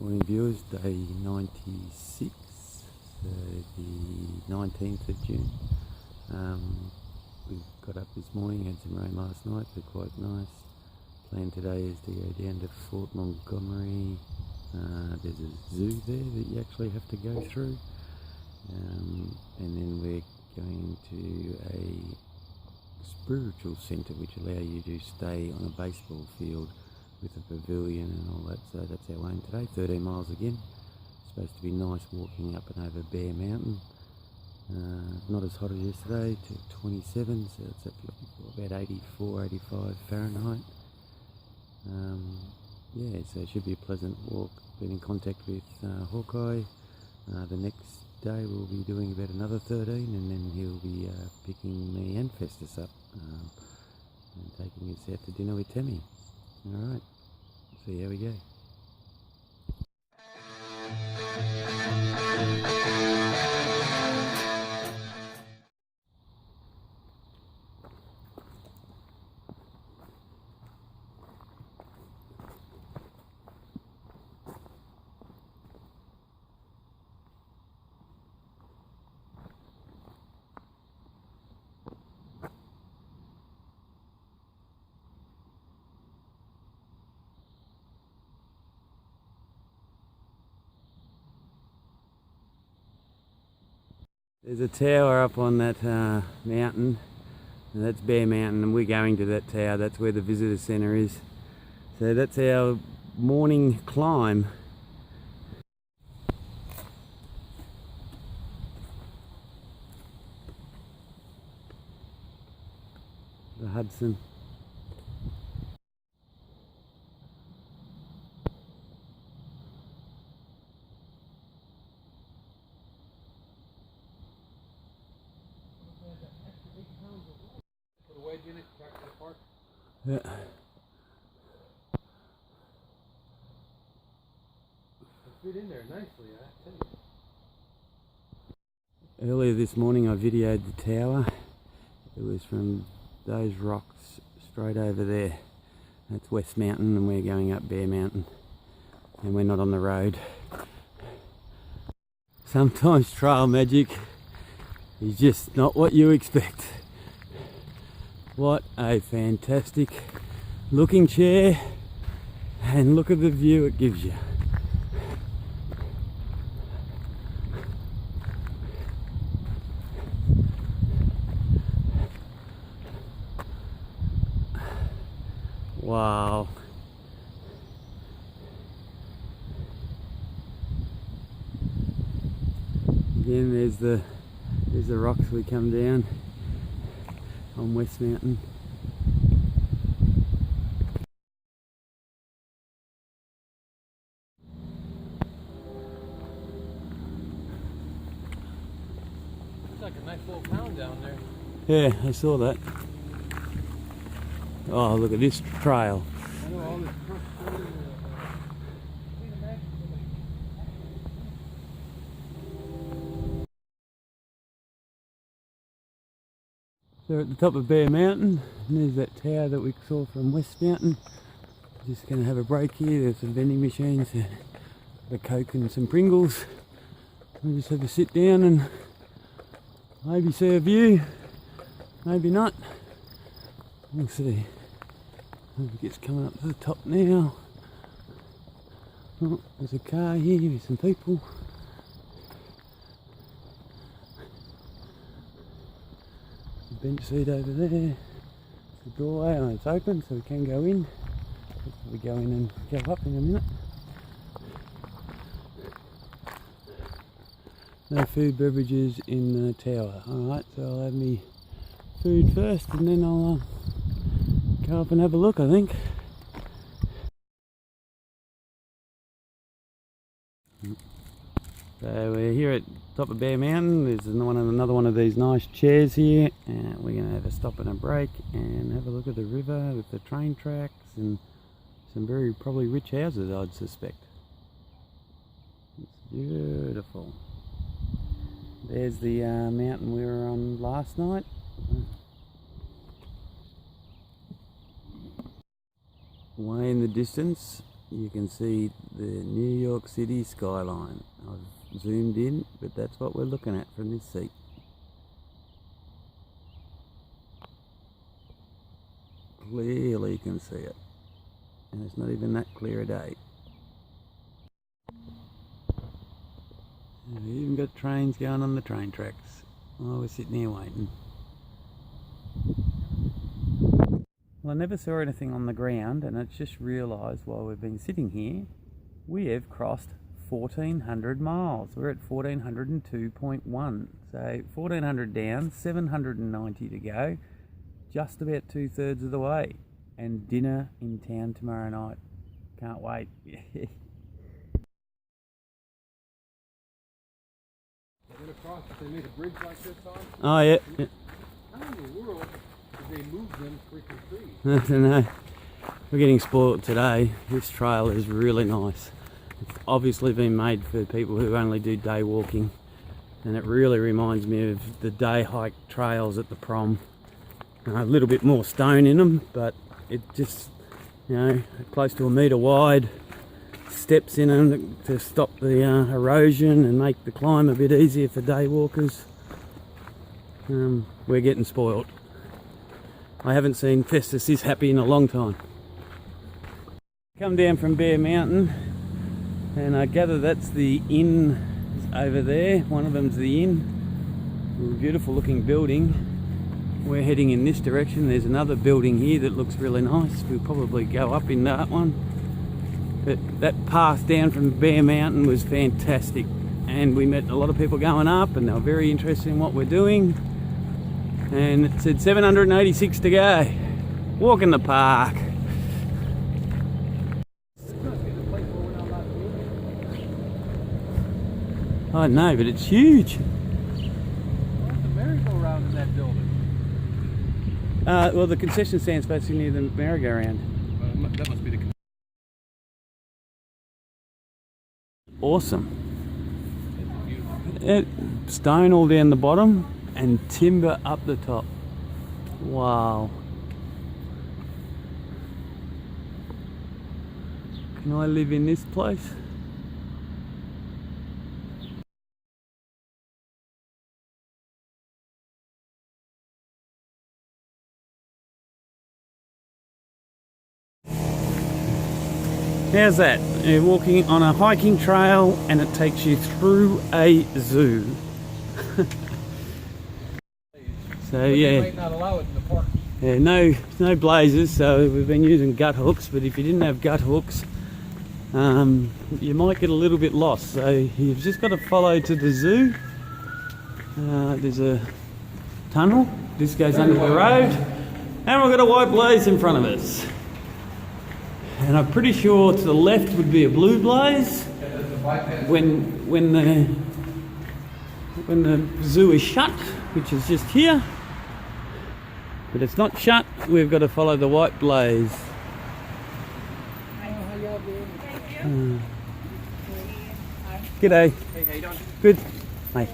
Morning viewers, day 96, so the 19th of June. We got up this morning, had some rain last night, so quite nice. Plan today is to go down to Fort Montgomery. There's a zoo there that you actually have to go through. And then we're going to a spiritual centre which allow you to stay on a baseball field with a pavilion and all that, so that's our aim today. 13 miles again. Supposed to be nice walking up and over Bear Mountain. Not as hot as yesterday, to 27, so it's about 84, 85 Fahrenheit. Yeah, so it should be a pleasant walk. Been in contact with Hawkeye. The next day we'll be doing about another 13, and then he'll be picking me and Festus up and taking us out to dinner with Tammy. Alright, see how we go. There's a tower up on that mountain, and that's Bear Mountain, and we're going to that tower. That's where the visitor centre is. So that's our morning climb. The Hudson. Yeah. Fit in there nicely, I tell you. Earlier this morning I videoed the tower. It was from those rocks straight over there. That's West Mountain, and we're going up Bear Mountain, and we're not on the road. Sometimes trail magic is just not what you expect. What a fantastic looking chair, and look at the view it gives you. Wow. Again, there's the rocks we come down on West Mountain. It's like a nice little town down there. Yeah, I saw that. Oh, look at this trail. I know all this So we're at the top of Bear Mountain, and there's that tower that we saw from West Mountain. Just going to have a break here. There's some vending machines, a Coke and some Pringles. We'll just have a sit down and maybe see a view, maybe not. We'll see. I think it's coming up to the top now. Oh, there's a car here with some people. Bench seat over there. The doorway, and it's open, so we can go in. We'll go in and go up in a minute. No food, beverages in the tower. Alright, so I'll have me food first, and then I'll go up and have a look, I think. So we're here at top of Bear Mountain. There's another one of these nice chairs here, and we're going to have a stop and a break and have a look at the river with the train tracks and some very probably rich houses, I'd suspect. It's beautiful. There's the mountain we were on last night. Way in the distance you can see the New York City skyline. I've zoomed in, but that's what we're looking at from this seat. Clearly you can see it, and it's not even that clear a day. We've even got trains going on the train tracks. Oh, we're sitting here waiting. Well, I never saw anything on the ground, and it's just realised while we've been sitting here, we have crossed 1,400 miles. We're at 1,402.1. So 1,400 down, 790 to go, just about 2/3 of the way. And dinner in town tomorrow night. Can't wait. They made a bridge like this on? Oh yeah. How in the world did they move them freaking trees? I don't know. We're getting spoiled today. This trail is really nice. It's obviously been made for people who only do day walking, and it really reminds me of the day hike trails at the prom. A little bit more stone in them, but it just, you know, close to 1 metre wide, steps in them to stop the erosion and make the climb a bit easier for day walkers. We're getting spoiled. I haven't seen Festus this happy in a long time. Come down from Bear Mountain, and I gather that's the inn over there. One of them's the inn. A beautiful looking building. We're heading in this direction. There's another building here that looks really nice. We'll probably go up in that one. But that path down from Bear Mountain was fantastic, and we met a lot of people going up, and they were very interested in what we're doing. And it said 786 to go. Walk in the park. I know, but it's huge. What's the merry-go-round in that building? Well, the concession stand's basically near the merry-go-round. That must be the... Awesome. Stone all down the bottom and timber up the top. Wow. Can I live in this place? How's that? You're walking on a hiking trail and it takes you through a zoo. So yeah. They might not allow it in the park. Yeah, no blazers, so we've been using gut hooks, but if you didn't have gut hooks, you might get a little bit lost. So you've just got to follow to the zoo. There's a tunnel. This goes under the road, and we've got a white blaze in front of us. And I'm pretty sure to the left would be a blue blaze when the zoo is shut, which is just here. But it's not shut. We've got to follow the white blaze. G'day. Hey, how you doing? Good. Hey.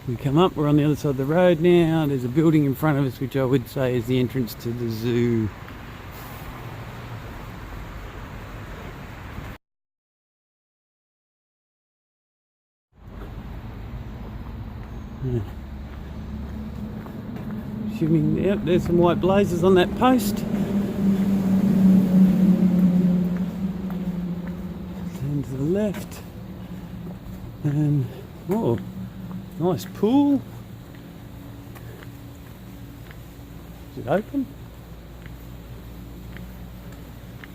We come up, we're on the other side of the road now. There's a building in front of us which I would say is the entrance to the zoo. Assuming, yep, there's some white blazes on that post. Turn to the left. And, oh. Nice pool. Is it open?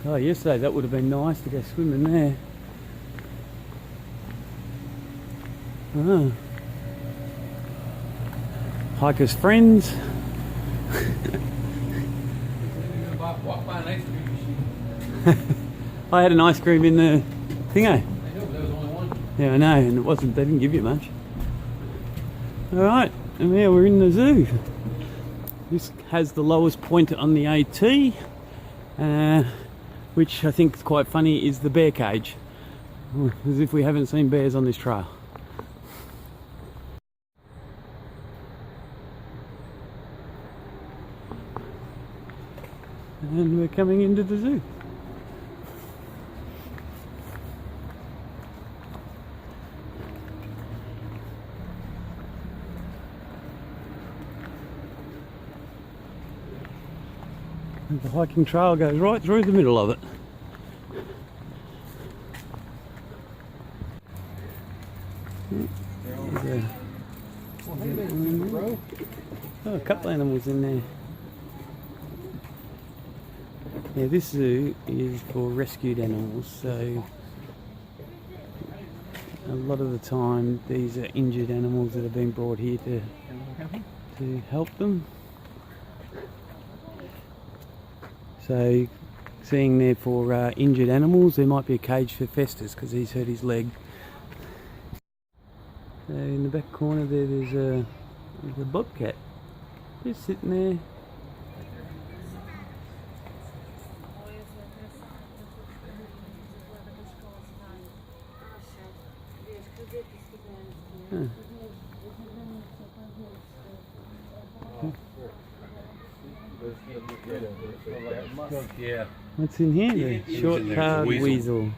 Oh, yesterday that would have been nice to go swimming there. Oh. Hikers' friends. Walk by an ice cream machine. I had an ice cream in the thingo. I know, but there was only one. Yeah, I know, and it wasn't. They didn't give you much. All right, and yeah, we're in the zoo. This has the lowest point on the AT, which I think is quite funny, is the bear cage. As if we haven't seen bears on this trail. And we're coming into the zoo. And the hiking trail goes right through the middle of it. Oh, a couple of animals in there. Yeah, this zoo is for rescued animals, so a lot of the time these are injured animals that have been brought here to help them. So, seeing there for injured animals, there might be a cage for Festus because he's hurt his leg. So in the back corner there's a bobcat just sitting there. Huh. Yeah. What's in here? The short-tailed weasel.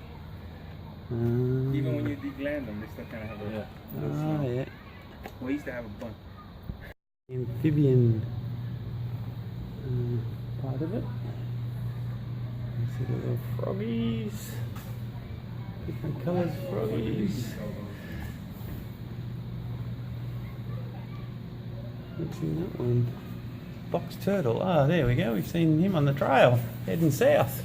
Even when you degland them, they still kind of have a... Oh, yeah. We used to have a bunch. Amphibian part of it. You see the little froggies. Different colours of froggies. What's in that one? Box turtle. Ah, there we go. We've seen him on the trail, heading south.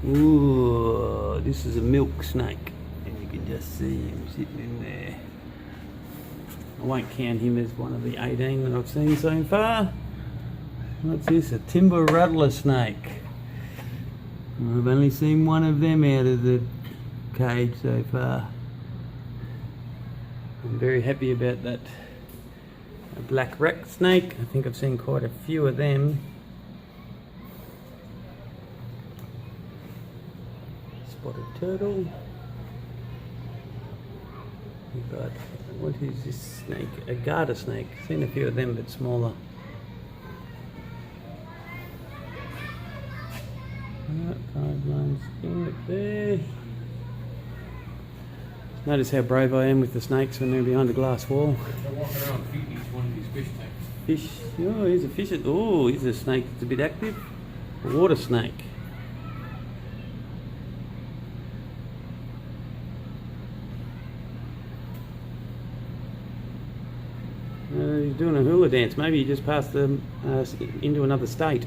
Ooh, this is a milk snake. And you can just see him sitting in there. I won't count him as one of the 18 that I've seen so far. What's this? A timber rattler snake. I've only seen one of them out of the cage so far. I'm very happy about that. A black rat snake. I think I've seen quite a few of them. Spotted turtle. We've got, what is this snake? A garter snake. Seen a few of them, but smaller. Five lines in it there. Notice how brave I am with the snakes when they're behind a glass wall. They're walking around feeding each one of these fish tanks. Fish. Oh, here's a fish. Oh, here's a snake that's a bit active. A water snake. He's doing a hula dance. Maybe he just passed them into another state.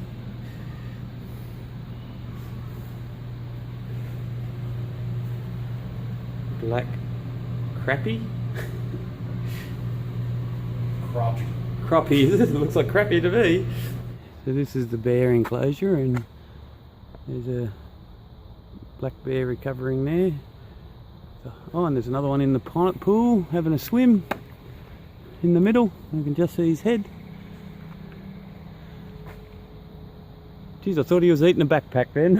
Black crappie? Crappie. Crappie. It looks like crappie to me. So this is the bear enclosure, and there's a black bear recovering there. Oh, and there's another one in the pool having a swim in the middle. You can just see his head. Geez, I thought he was eating a backpack then.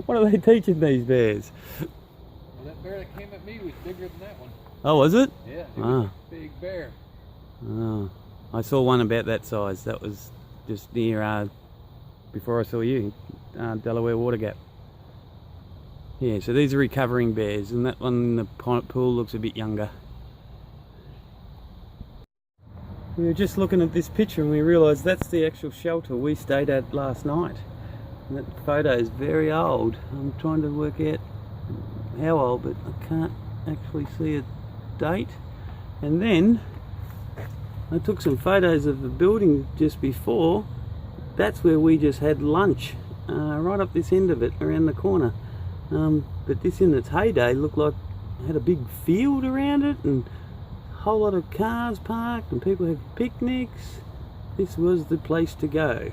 What are they teaching these bears? Well, that bear that came at me was bigger than that one. Oh, was it? Yeah, it was a big bear. Oh, I saw one about that size. That was just near, before I saw you, Delaware Water Gap. Yeah, so these are recovering bears, and that one in the pool looks a bit younger. We were just looking at this picture and we realised that's the actual shelter we stayed at last night. And that photo is very old. I'm trying to work out how old, but I can't actually see a date. And then I took some photos of the building just before. That's where we just had lunch, right up this end of it, around the corner. But this in its heyday looked like it had a big field around it and a whole lot of cars parked and people had picnics. This was the place to go.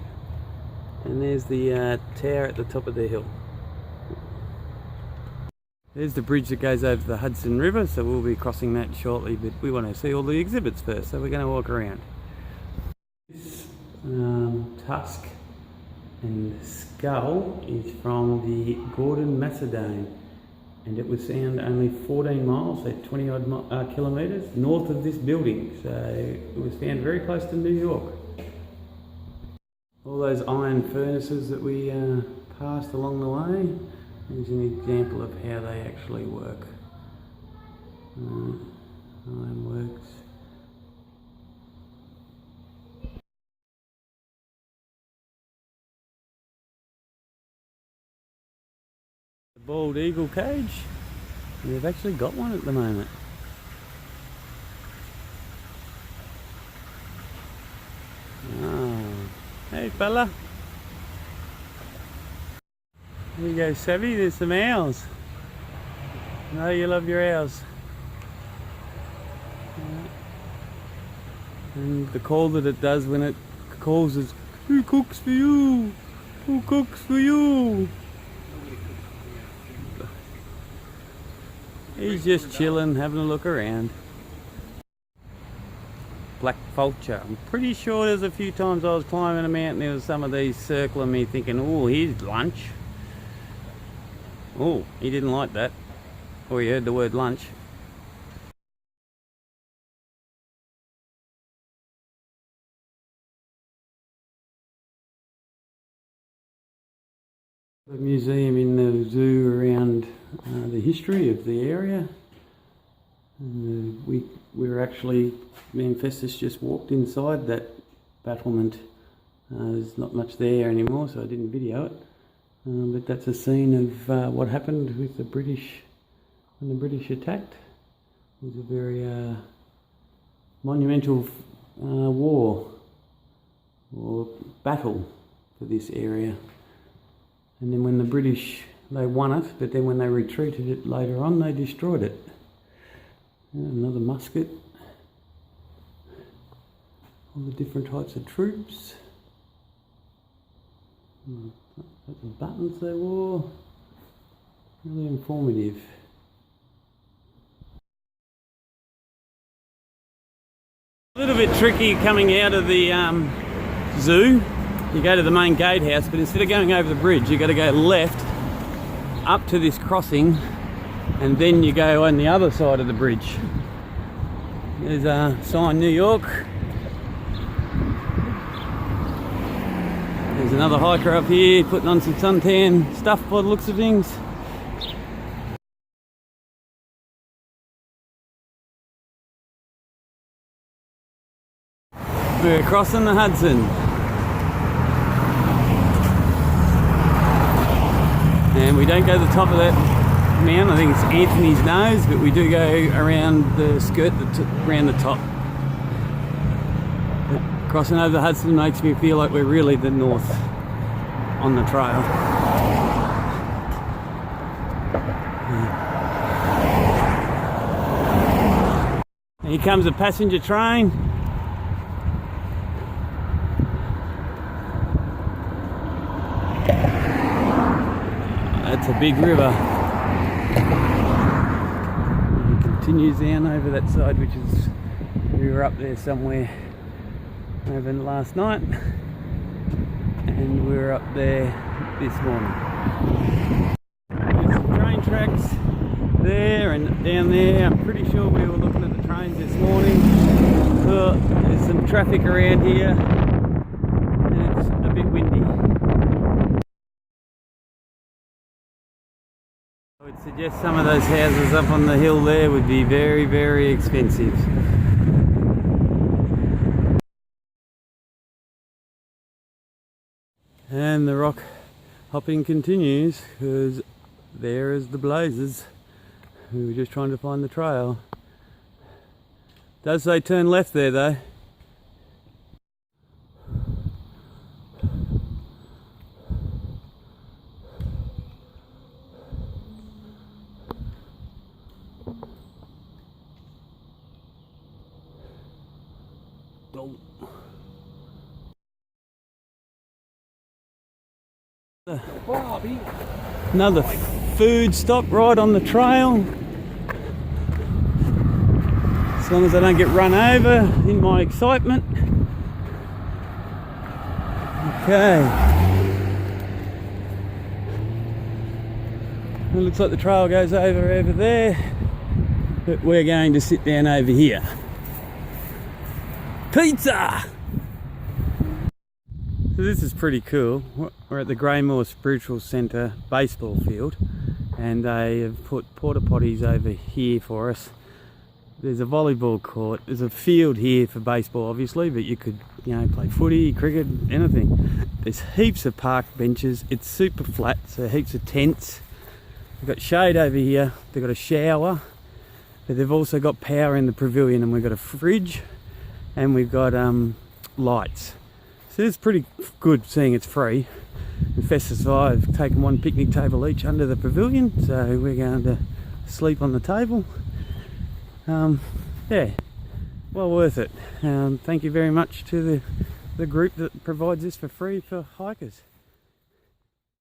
And there's the tower at the top of the hill. There's the bridge that goes over the Hudson River, so we'll be crossing that shortly, but we want to see all the exhibits first, so we're going to walk around. This tusk and skull is from the Gordon Macedon and it was found only 14 miles, so 20 odd kilometres north of this building. So it was found very close to New York. All those iron furnaces that we passed along the way is an example of how they actually work. Iron works. The bald eagle cage. We've actually got one at the moment. Oh, hey fella. There you go, Savvy, there's some owls. I know you love your owls. And the call that it does when it calls is, "Who cooks for you? Who cooks for you?" He's just chilling, having a look around. Black vulture. I'm pretty sure there's a few times I was climbing a mountain, there was some of these circling me thinking, oh, here's lunch. Oh, he didn't like that. Or he heard the word lunch. The museum in the zoo around the history of the area. We were actually, me and Festus just walked inside that battlement. There's not much there anymore, so I didn't video it. But that's a scene of what happened with the British when the British attacked. It was a very monumental war or battle for this area. And then when the British, they won it, but then when they retreated it later on, they destroyed it. Another musket. All the different types of troops. Lots of buttons they wore. Really informative. A little bit tricky coming out of the zoo. You go to the main gatehouse, but instead of going over the bridge, you got to go left up to this crossing, and then you go on the other side of the bridge. There's a sign, New York. There's another hiker up here putting on some suntan stuff by the looks of things. We're crossing the Hudson. And we don't go to the top of that mountain, I think it's Anthony's Nose, but we do go around the skirt, around the top. But crossing over the Hudson makes me feel like we're really the north on the trail. And here comes a passenger train. That's a big river. It continues down over that side, which is, we were up there somewhere over last night, and we were up there this morning. There's some train tracks there and down there. I'm pretty sure we were looking at the trains this morning. There's some traffic around here, and it's a bit windy. I would suggest some of those houses up on the hill there would be very, very expensive. And the rock hopping continues, because there is the blazes. We were just trying to find the trail. Does say turn left there though. Another food stop right on the trail. As long as I don't get run over in my excitement. Okay. It looks like the trail goes over there, but we're going to sit down over here. Pizza! So this is pretty cool. We're at the Greymore Spiritual Centre baseball field, and they have put porta potties over here for us. There's a volleyball court. There's a field here for baseball, obviously, but you could, play footy, cricket, anything. There's heaps of park benches. It's super flat, so heaps of tents. We've got shade over here. They've got a shower, but they've also got power in the pavilion, and we've got a fridge, and we've got lights. So it's pretty good, seeing it's free. And Festus and I have taken one picnic table each under the pavilion, so we're going to sleep on the table. Yeah, well worth it. Thank you very much to the group that provides this for free for hikers.